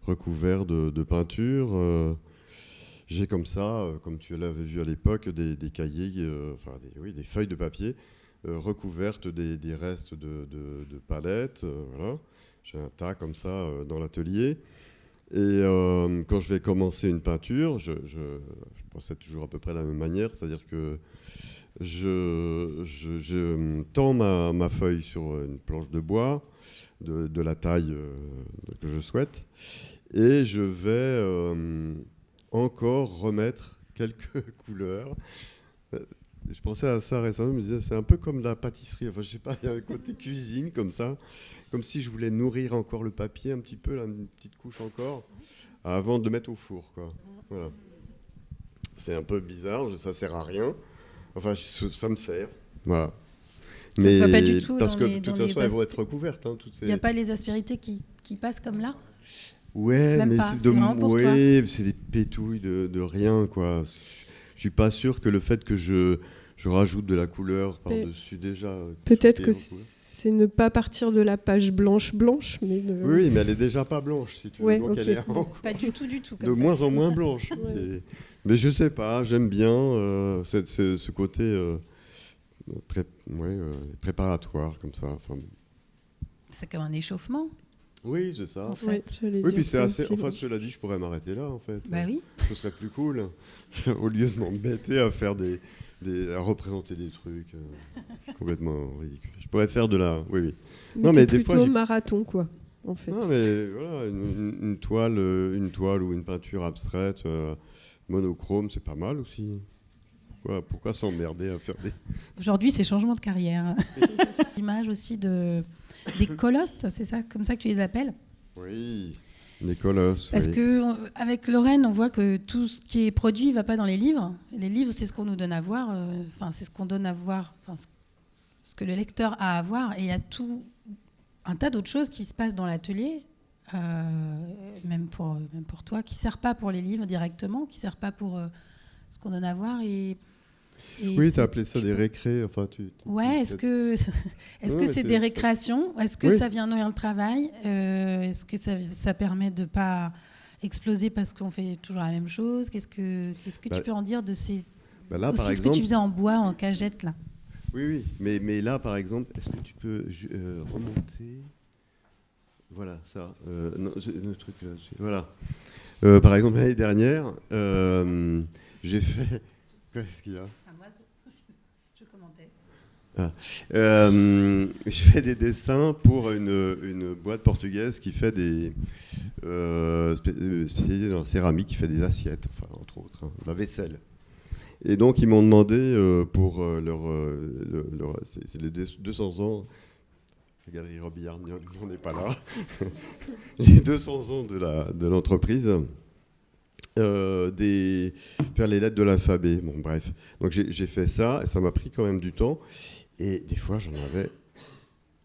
recouvert de peinture. J'ai comme ça, comme tu l'avais vu à l'époque, des cahiers, des feuilles de papier recouvertes des restes de palettes. Voilà. J'ai un tas comme ça dans l'atelier. Et quand je vais commencer une peinture, je procède toujours à peu près de la même manière, c'est-à-dire que je tends ma feuille sur une planche de bois de la taille que je souhaite, et je vais encore remettre quelques couleurs. Je pensais à ça récemment, je me disais c'est un peu comme la pâtisserie, enfin je sais pas, il y a un côté cuisine comme ça, comme si je voulais nourrir encore le papier un petit peu, là, une petite couche encore, avant de le mettre au four, quoi. Voilà. C'est un peu bizarre, ça sert à rien. Enfin, ça me sert, voilà. Mais pas du tout parce que de toute façon, elles vont être recouvertes. Hein, il n'y a pas les aspérités qui passent comme là? Ouais, même mais pas. C'est vraiment pour toi. c'est des pétouilles de rien, quoi. Je suis pas sûr que le fait que je rajoute de la couleur par-dessus déjà... Peut-être que c'est ne pas partir de la page blanche, mais... Oui, mais elle est déjà pas blanche, si tu veux. Donc elle est encore pas du tout comme de ça. moins en moins blanche. Ouais. Mais je sais pas, j'aime bien ce côté préparatoire, comme ça. Enfin, c'est comme un échauffement. Oui, c'est ça. En fait. Oui, puis c'est assez... Enfin, cela dit, je pourrais m'arrêter là, en fait. Bah oui. Ce serait plus cool, au lieu de m'embêter à faire à représenter des trucs complètement ridicules. Je pourrais faire de la... Oui. Non, mais des fois, marathon, quoi, en fait. Non, mais voilà, une toile ou une peinture abstraite, monochrome, c'est pas mal aussi. Pourquoi s'emmerder à faire des... Aujourd'hui, c'est changement de carrière. L'image aussi des colosses, c'est ça, comme ça que tu les appelles? Oui, les colosses. Parce qu'avec Lorraine, on voit que tout ce qui est produit ne va pas dans les livres. Les livres, c'est ce qu'on nous donne à voir, c'est ce qu'on donne à voir, ce que le lecteur a à voir. Et il y a tout un tas d'autres choses qui se passent dans l'atelier, même pour toi, qui ne sert pas pour les livres directement, qui ne sert pas pour ce qu'on donne à voir. Oui, tu as appelé ça des récrés. Enfin, ouais, est-ce que c'est des récréations? Est-ce que ça vient nourrir le travail? Est-ce que ça permet de ne pas exploser parce qu'on fait toujours la même chose? Qu'est-ce que tu peux en dire de ces... là, aussi par exemple, ce que tu faisais en bois, en cagette, là? Oui, mais là, par exemple, est-ce que tu peux remonter? Voilà, ça. Non, le truc là, voilà. Par exemple, l'année dernière, j'ai fait... Qu'est-ce qu'il y a? Je commentais. Je fais des dessins pour une boîte portugaise qui fait des spécialisée dans la céramique, qui fait des assiettes, enfin, entre autres, de la vaisselle. Et donc ils m'ont demandé pour c'est les 200 ans, la galerie Robillard n'en est pas là, les 200 ans de l'entreprise. Faire les lettres de l'alphabet. Bon, bref. Donc j'ai fait ça, et ça m'a pris quand même du temps. Et des fois, j'en avais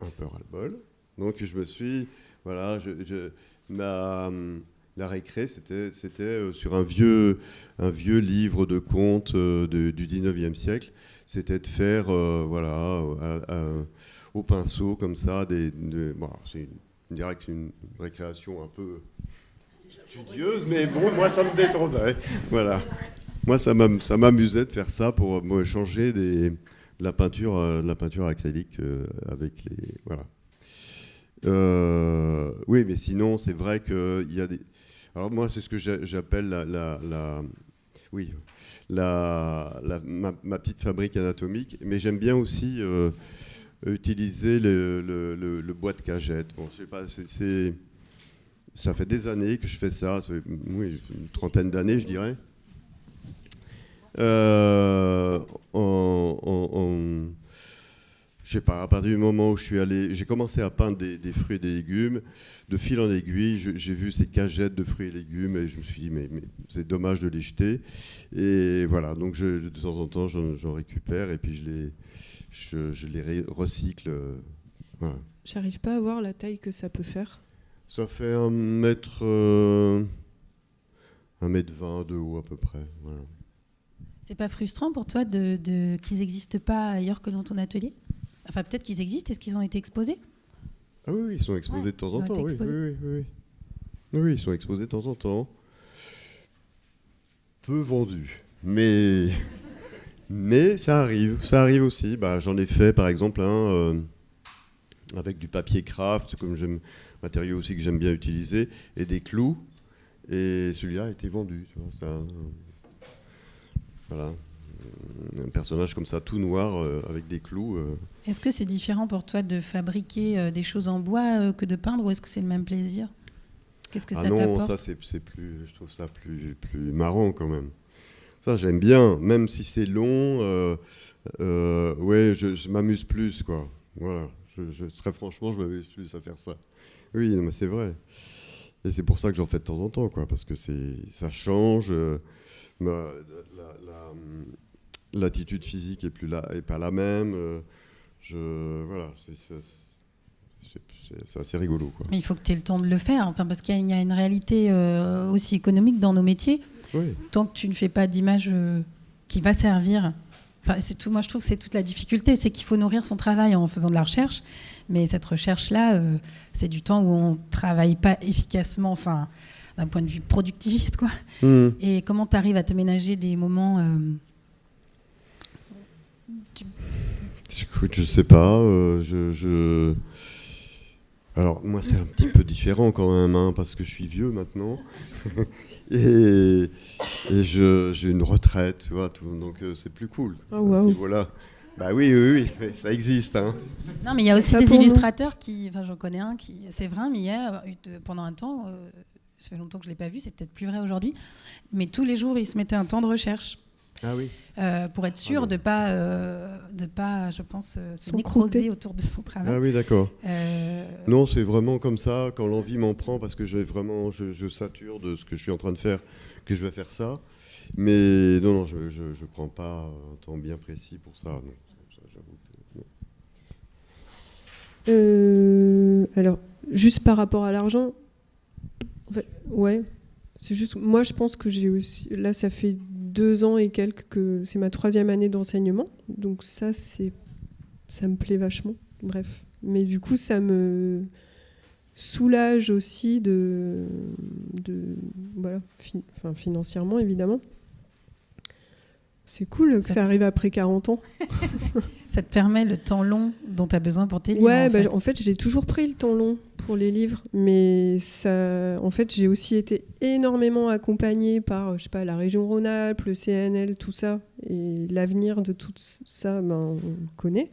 un peu ras-le-bol. Donc je me suis... Voilà, la récré, c'était sur un vieux livre de contes du 19e siècle. C'était de faire, au pinceau, comme ça, c'est une récréation un peu... studieuse, mais bon, moi ça me détendait. Voilà. Moi ça m'amusait de faire ça pour changer de la peinture acrylique avec les... Voilà. Oui, mais sinon c'est vrai qu'il y a des... Alors moi c'est ce que j'appelle ma petite fabrique anatomique, mais j'aime bien aussi utiliser le bois de cagette. Bon, je sais pas, ça fait des années que je fais ça, une trentaine d'années, je dirais. Je sais pas, à partir du moment où j'ai commencé à peindre des fruits et des légumes, de fil en aiguille, j'ai vu ces cagettes de fruits et légumes et je me suis dit, mais c'est dommage de les jeter. Et voilà, donc de temps en temps, j'en récupère et puis je les recycle. Voilà. J'arrive pas à voir la taille que ça peut faire. Ça fait 1m20 de haut à peu près. Voilà. C'est pas frustrant pour toi qu'ils n'existent pas ailleurs que dans ton atelier? Enfin, peut-être qu'ils existent. Est-ce qu'ils ont été exposés ? Ah oui, ils sont exposés de temps en temps. Oui, ils sont exposés de temps en temps. Peu vendus. Mais ça arrive aussi. J'en ai fait par exemple un avec du papier craft, matériau aussi que j'aime bien utiliser, et des clous. Et celui-là a été vendu. Tu vois, ça, voilà. Un personnage comme ça, tout noir, avec des clous. Est-ce que c'est différent pour toi de fabriquer des choses en bois que de peindre, ou est-ce que c'est le même plaisir ? Qu'est-ce que ça t'apporte ? Non, ça c'est plus, je trouve ça plus marrant quand même. Ça j'aime bien, même si c'est long. Ouais, je m'amuse plus, quoi. Voilà, très franchement, je m'amuse plus à faire ça. Oui, mais c'est vrai. Et c'est pour ça que j'en fais de temps en temps, quoi, parce que ça change. L'attitude physique est pas la même. Voilà, c'est assez rigolo, quoi. Mais il faut que tu aies le temps de le faire, enfin, parce qu'il y a une réalité aussi économique dans nos métiers. Oui. Tant que tu ne fais pas d'image qui va servir. Enfin, c'est tout. Moi, je trouve que c'est toute la difficulté, c'est qu'il faut nourrir son travail en faisant de la recherche. Mais cette recherche-là, c'est du temps où on ne travaille pas efficacement, enfin, d'un point de vue productiviste, quoi. Et comment tu arrives à te ménager des moments Écoute, je sais pas. Alors, moi, c'est un petit peu différent quand même, hein, parce que je suis vieux maintenant. et j'ai une retraite, tu vois, donc c'est plus cool. Oh, à wow. ce niveau-là. Bah oui, ça existe. Hein. Non, mais il y a aussi Ça des pour nous. illustrateurs qui... Enfin, j'en connais un qui... C'est vrai, mais hier, pendant un temps, ça fait longtemps que je ne l'ai pas vu, c'est peut-être plus vrai aujourd'hui, mais tous les jours, il se mettait un temps de recherche. Ah oui. Pour être sûr de pas, je pense, se nécroser S'encrouter autour de son travail. Ah oui, d'accord. Non, c'est vraiment comme ça, quand l'envie m'en prend, parce que je sature de ce que je suis en train de faire, que je vais faire ça. Mais non, je ne prends pas un temps bien précis pour ça. Non, ça, j'avoue que non. Alors, juste par rapport à l'argent, en fait, ouais, c'est juste. Moi, je pense que j'ai aussi. Là, ça fait 2 ans et quelques que c'est ma 3e année d'enseignement, donc ça me plaît vachement. Bref, mais du coup, ça me soulage aussi voilà, financièrement évidemment. C'est cool que ça arrive après 40 ans. Ça te permet le temps long dont tu as besoin pour tes livres. Ouais, en fait, j'ai toujours pris le temps long pour les livres, mais en fait, j'ai aussi été énormément accompagnée par, je sais pas, la région Rhône-Alpes, le CNL, tout ça, et l'avenir de tout ça, on le connaît.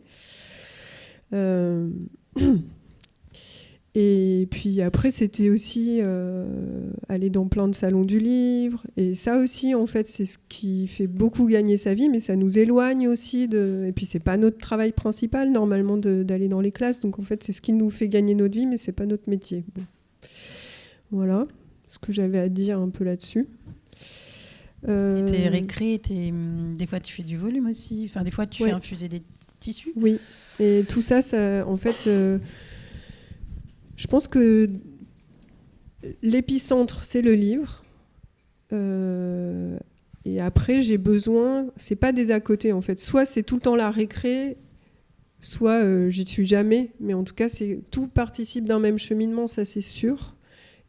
Et puis après, c'était aussi aller dans plein de salons du livre. Et ça aussi, en fait, c'est ce qui fait beaucoup gagner sa vie, mais ça nous éloigne aussi Et puis, c'est pas notre travail principal, normalement, d'aller dans les classes. Donc, en fait, c'est ce qui nous fait gagner notre vie, mais c'est pas notre métier. Bon. Voilà ce que j'avais à dire un peu là-dessus. Et tes récrés, des fois, tu fais du volume aussi. Enfin, des fois, tu fais infuser des tissus. Oui. Et tout ça, en fait... je pense que l'épicentre, c'est le livre. Et après, j'ai besoin... C'est pas des à côté, en fait. Soit c'est tout le temps la récré, soit j'y suis jamais. Mais en tout cas, tout participe d'un même cheminement, ça c'est sûr.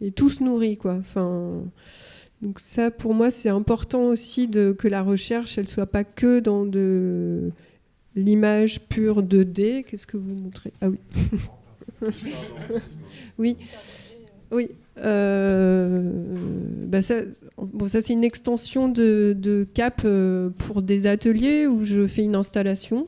Et tout se nourrit, quoi. Enfin, donc ça, pour moi, c'est important aussi que la recherche, elle soit pas que dans de l'image pure 2D. Qu'est-ce que vous montrez ? Ah oui. Oui. Ça, c'est une extension de CAP pour des ateliers où je fais une installation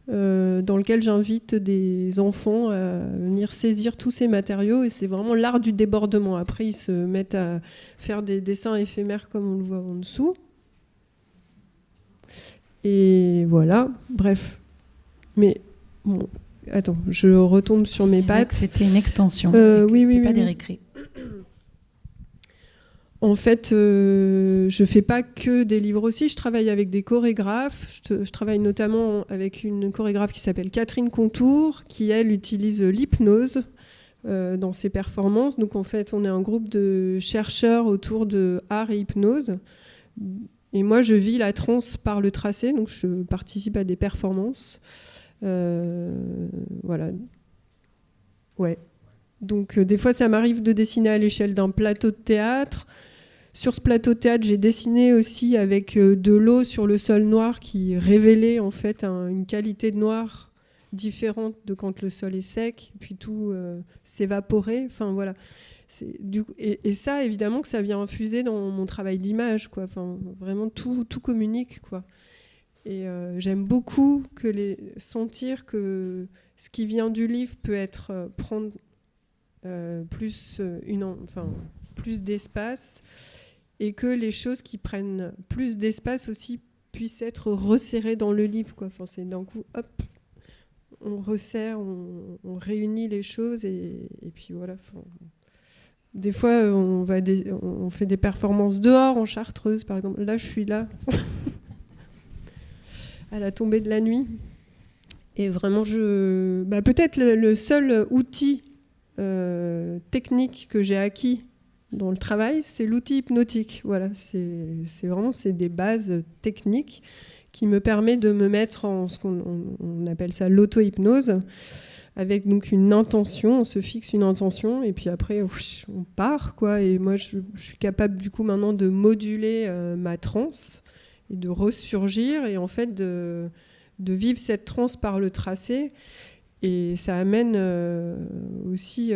dans lequel j'invite des enfants à venir saisir tous ces matériaux, et c'est vraiment l'art du débordement. Après, ils se mettent à faire des dessins éphémères comme on le voit en dessous. Et voilà, bref. Mais bon... Attends, je retombe sur mes pattes. C'était une extension. Oui, pas des oui. récrés. En fait, je fais pas que des livres aussi. Je travaille avec des chorégraphes. Je travaille notamment avec une chorégraphe qui s'appelle Catherine Contour, qui, elle, utilise l'hypnose dans ses performances. Donc, en fait, on est un groupe de chercheurs autour de art et hypnose. Et moi, je vis la transe par le tracé. Donc, je participe à des performances. Voilà. Ouais. Donc des fois, ça m'arrive de dessiner à l'échelle d'un plateau de théâtre. Sur ce plateau de théâtre, j'ai dessiné aussi avec de l'eau sur le sol noir qui révélait en fait une qualité de noir différente de quand le sol est sec, puis tout s'évaporait. Enfin voilà. Et ça, évidemment, que ça vient infuser dans mon travail d'image, quoi. Enfin, vraiment, tout communique, quoi. Et j'aime beaucoup sentir que ce qui vient du livre peut être prendre plus d'espace, et que les choses qui prennent plus d'espace aussi puissent être resserrées dans le livre, quoi. Enfin, c'est d'un coup, hop, on resserre, on réunit les choses, et puis voilà. Enfin, des fois, on fait des performances dehors, en Chartreuse, par exemple. Là, je suis là, à la tombée de la nuit. Et vraiment, peut-être le seul outil technique que j'ai acquis dans le travail, c'est l'outil hypnotique. Voilà, c'est des bases techniques qui me permettent de me mettre en ce qu'on appelle ça l'auto-hypnose, avec donc une intention, on se fixe une intention, et puis après, on part, quoi. Et moi, je suis capable, du coup, maintenant de moduler ma transe et de ressurgir, et en fait, de vivre cette transe par le tracé. Et ça amène aussi...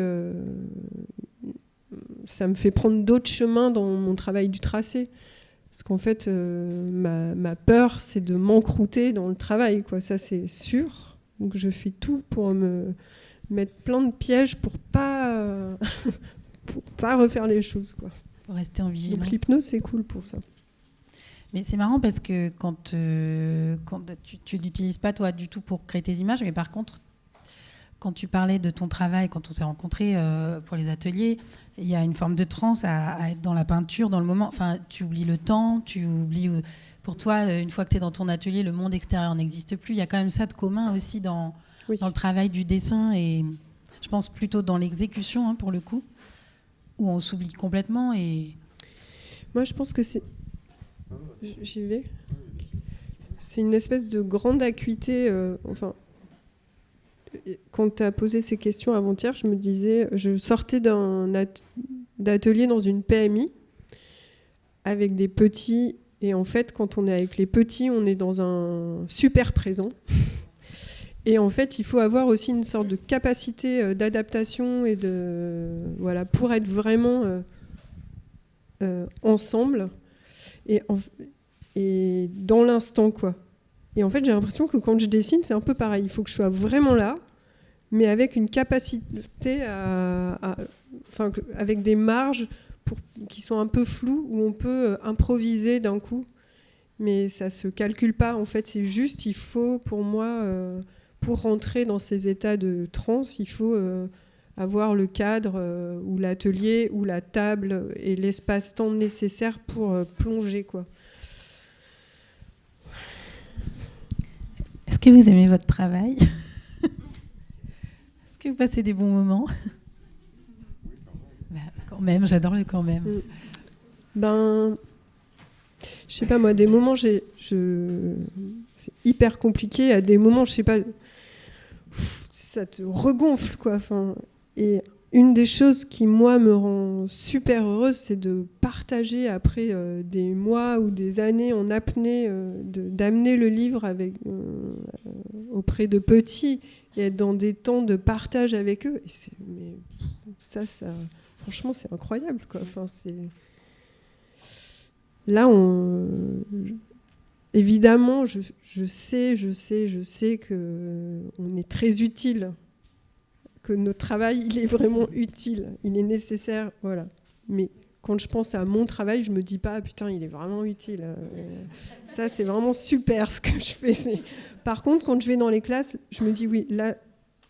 ça me fait prendre d'autres chemins dans mon travail du tracé. Parce qu'en fait, ma peur, c'est de m'encrouter dans le travail, quoi. Ça, c'est sûr. Donc je fais tout pour me mettre plein de pièges pour pas refaire les choses, quoi. Pour rester en vigilance. Donc l'hypnose, c'est cool pour ça. Mais c'est marrant parce que quand tu l'utilises pas toi du tout pour créer tes images, mais par contre, quand tu parlais de ton travail, quand on s'est rencontrés pour les ateliers, il y a une forme de transe à être dans la peinture, dans le moment. Enfin, tu oublies le temps, tu oublies... Pour toi, une fois que tu es dans ton atelier, le monde extérieur n'existe plus. Il y a quand même ça de commun aussi dans le travail du dessin, et je pense plutôt dans l'exécution, pour le coup, où on s'oublie complètement. Et... Moi, je pense que c'est... J'y vais. C'est une espèce de grande acuité. Quand tu as posé ces questions avant-hier, je me disais... Je sortais d'atelier dans une PMI avec des petits... Et en fait, quand on est avec les petits, on est dans un super présent. Et en fait, il faut avoir aussi une sorte de capacité d'adaptation et pour être vraiment ensemble et dans l'instant, quoi. Et en fait, j'ai l'impression que quand je dessine, c'est un peu pareil. Il faut que je sois vraiment là, mais avec une capacité avec des marges qui sont un peu floues, où on peut improviser d'un coup, mais ça se calcule pas. En fait, c'est juste, il faut, pour moi, pour rentrer dans ces états de transe, il faut avoir le cadre ou l'atelier ou la table et l'espace-temps nécessaire pour plonger, quoi. Est-ce que vous aimez votre travail ? Est-ce que vous passez des bons moments ? Quand même, j'adore le quand même. Je sais pas, moi, des moments, c'est hyper compliqué. À des moments, je sais pas, ça te regonfle, quoi. Enfin, et une des choses qui, moi, me rend super heureuse, c'est de partager après des mois ou des années en apnée, d'amener le livre auprès de petits et être dans des temps de partage avec eux. Mais ça, franchement, c'est incroyable, quoi. Enfin, là, évidemment, je sais que on est très utile, que notre travail, il est vraiment utile, il est nécessaire, voilà. Mais quand je pense à mon travail, je me dis pas, putain, il est vraiment utile. Ça, c'est vraiment super ce que je fais. Par contre, quand je vais dans les classes, je me dis, oui, là,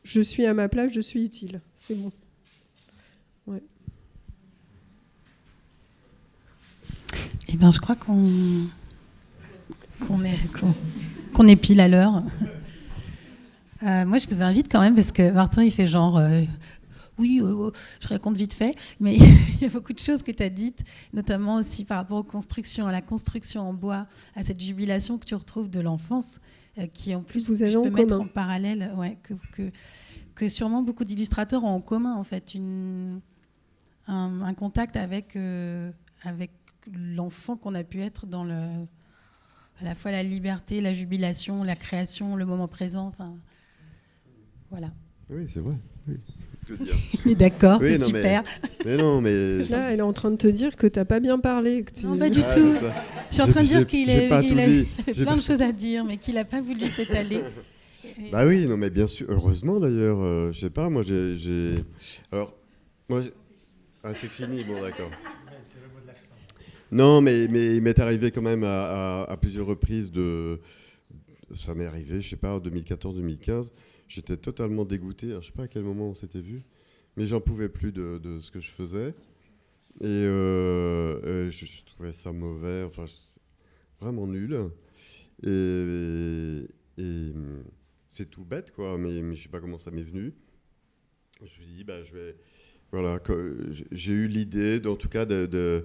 je suis à ma place, je suis utile. C'est bon. Ouais. Eh bien, je crois qu'on est pile à l'heure. Moi, je vous invite quand même, parce que Martin, il fait genre... Oui, je raconte vite fait, mais il y a beaucoup de choses que tu as dites, notamment aussi par rapport aux constructions, à la construction en bois, à cette jubilation que tu retrouves de l'enfance, qui en plus, Vous avez je peux en mettre commun. en parallèle, que sûrement beaucoup d'illustrateurs ont en commun, en fait, un contact avec l'enfant qu'on a pu être dans à la fois la liberté, la jubilation, la création, le moment présent, enfin, voilà. Oui, c'est vrai. Oui. Que dire. Il est d'accord, Oui, c'est non, super. Mais non, mais... Là, elle est en train de te dire que t'as pas bien parlé. Que tu... Non, pas du Ah, tout. c'est ça. Je suis en train de dire qu'il j'ai pas tout dit. avait J'ai plein pas- de choses à dire, mais qu'il n'a pas voulu s'étaler. Bah oui, non, mais bien sûr. Heureusement, d'ailleurs. Je sais pas, moi, Alors, moi... Ah, c'est fini, bon, d'accord. Non, mais il m'est arrivé quand même à plusieurs reprises Ça m'est arrivé, je sais pas, en 2014-2015. J'étais totalement dégoûté. Alors, je sais pas à quel moment on s'était vu, mais j'en pouvais plus de ce que je faisais. Et je trouvais ça mauvais, enfin, vraiment nul. Et c'est tout bête, quoi, mais je sais pas comment ça m'est venu. Je me suis dit, bah, voilà, j'ai eu l'idée, en tout cas, d'acheter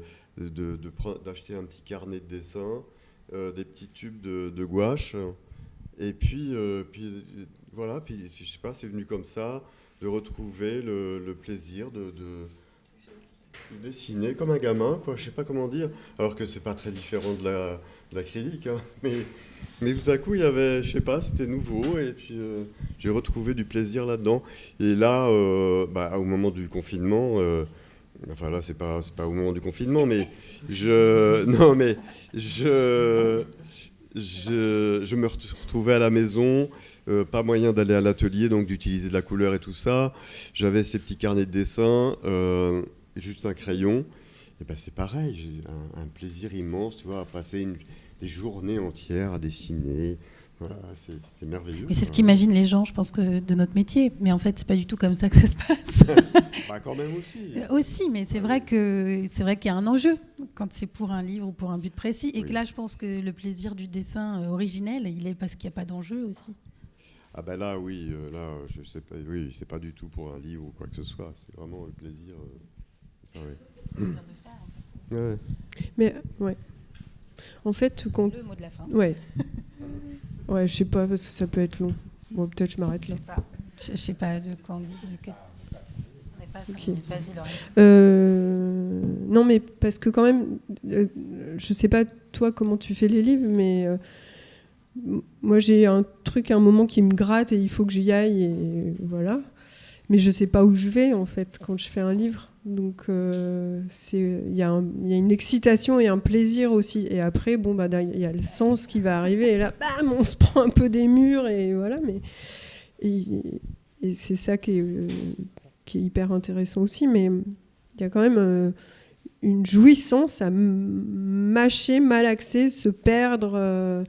un petit carnet de dessin, des petits tubes de gouache. Et puis voilà, puis je sais pas, c'est venu comme ça, de retrouver le plaisir de dessiner comme un gamin, quoi. Je sais pas comment dire, alors que c'est pas très différent de l'acrylique, hein. Mais tout à coup, il y avait, je sais pas, c'était nouveau, et puis j'ai retrouvé du plaisir là-dedans. Et là, au moment du confinement, enfin là, c'est pas au moment du confinement, mais je me retrouvais à la maison, pas moyen d'aller à l'atelier, donc d'utiliser de la couleur et tout ça. J'avais ces petits carnets de dessin, juste un crayon. Et ben c'est pareil, j'ai un plaisir immense, tu vois, à passer des journées entières à dessiner. Voilà, c'était merveilleux. Mais c'est ce qu'imaginent les gens, je pense, que de notre métier. Mais en fait, c'est pas du tout comme ça que ça se passe. Bah, quand même aussi. Aussi, mais c'est vrai qu'il y a un enjeu quand c'est pour un livre ou pour un but précis. Et que là, je pense que le plaisir du dessin originel, il est parce qu'il n'y a pas d'enjeu aussi. Ah ben là, oui, là, je sais pas, oui, c'est pas du tout pour un livre ou quoi que ce soit. C'est vraiment le plaisir. Ça, oui. Le plaisir de faire, en fait. Ouais. Mais ouais. En fait, quand... Le mot de la fin. Ouais. Ouais, je sais pas parce que ça peut être long. Bon, peut-être je m'arrête là. Je sais pas de quoi on dit. Okay. Vas-y, Laurent. Non, mais parce que quand même, je sais pas toi comment tu fais les livres, mais moi j'ai un truc à un moment qui me gratte et il faut que j'y aille et voilà. Mais je sais pas où je vais en fait quand je fais un livre. Donc il y a une excitation et un plaisir aussi. Et après, bon bah il y a le sens qui va arriver et là, bam, on se prend un peu des murs et voilà. Mais et c'est ça qui est hyper intéressant aussi. Mais il y a quand même une jouissance à mâcher, malaxer, se perdre.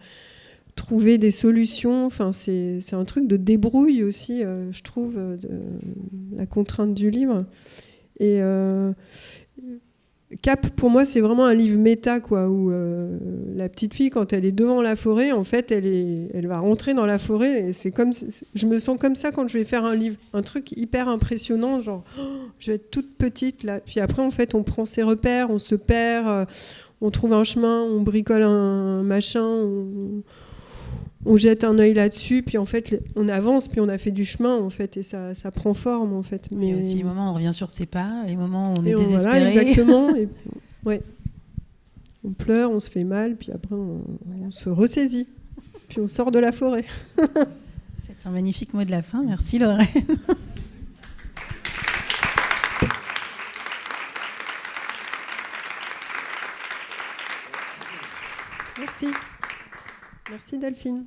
Trouver des solutions, enfin, c'est un truc de débrouille aussi, je trouve, la contrainte du livre. Et Cap, pour moi, c'est vraiment un livre méta, quoi, où la petite fille, quand elle est devant la forêt, en fait, elle va rentrer dans la forêt. Et je me sens comme ça quand je vais faire un livre, un truc hyper impressionnant, genre, je vais être toute petite là. Puis après, en fait, on prend ses repères, on se perd, on trouve un chemin, on bricole un machin. On jette un œil là-dessus, puis en fait, on avance, puis on a fait du chemin, en fait, et ça prend forme, en fait. Mais aussi, les moments où on revient sur ses pas, les moments où on est voilà, désespéré. exactement. Et, ouais. On pleure, on se fait mal, puis après, on se ressaisit. Puis on sort de la forêt. C'est un magnifique mot de la fin. Merci, Lorraine. Merci. Merci Delphine.